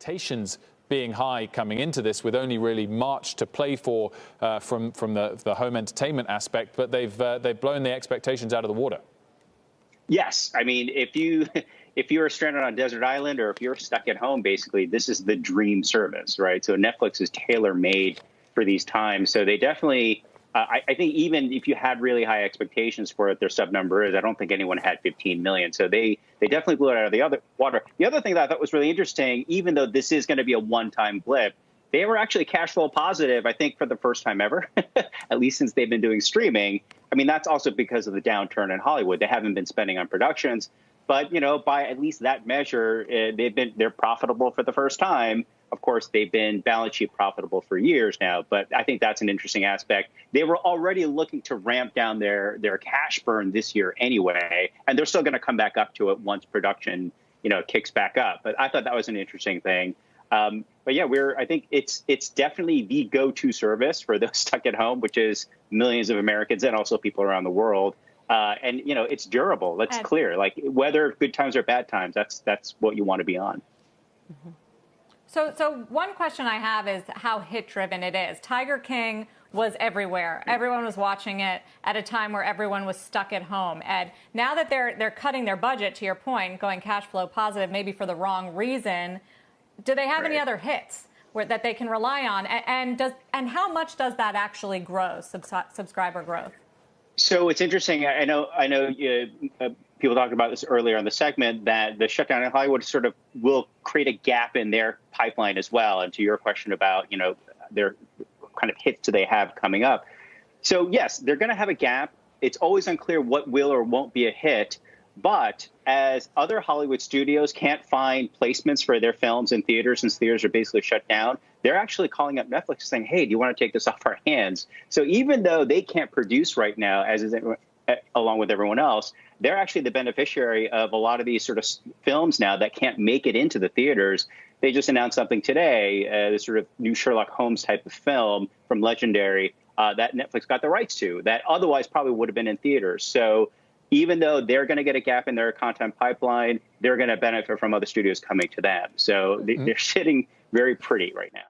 expectations being high coming into this, with only really March to play for from the home entertainment aspect, but they've blown the expectations out of the water. Yes, I mean, if you are stranded on a desert island, or if you're stuck at home, basically this is the dream service, right? So Netflix is tailor-made for these times. So they definitely, I think even if you had really high expectations for what their sub number is, I don't think anyone had 15 million. So they definitely blew it out of the water. The other thing that I thought was really interesting, even though this is going to be a one-time blip, they were actually cash flow positive, I think, for the first time ever, at least since they've been doing streaming. I mean, that's also because of the downturn in Hollywood. They haven't been spending on productions, but by at least that measure, they're profitable for the first time. Of course, they've been balance sheet profitable for years now, but I think that's an interesting aspect. They were already looking to ramp down their cash burn this year anyway, and they're still going to come back up to it once production, kicks back up. But I thought that was an interesting thing. But yeah, I think it's definitely the go-to service for those stuck at home, which is millions of Americans and also people around the world. And it's durable. That's clear. Like, whether good times or bad times, that's what you want to be on. Mm-hmm. So one question I have is how hit-driven it is. Tiger King was everywhere. Everyone was watching it at a time where everyone was stuck at home. And now that they're cutting their budget, to your point, going cash flow positive, maybe for the wrong reason, do they have any other hits that they can rely on? And how much does that actually grow, subscriber growth? So it's interesting. I know. People talked about this earlier in the segment, that the shutdown in Hollywood sort of will create a gap in their pipeline as well. And to your question about, their kind of hits do they have coming up? So yes, they're going to have a gap. It's always unclear what will or won't be a hit. But as other Hollywood studios can't find placements for their films in theaters, since theaters are basically shut down, they're actually calling up Netflix saying, hey, do you want to take this off our hands? So even though they can't produce right now, as is along with everyone else, they're actually the beneficiary of a lot of these sort of films now that can't make it into the theaters. They just announced something today, this sort of new Sherlock Holmes type of film from Legendary that Netflix got the rights to, that otherwise probably would have been in theaters. So even though they're going to get a gap in their content pipeline, they're going to benefit from other studios coming to them. So they're sitting very pretty right now.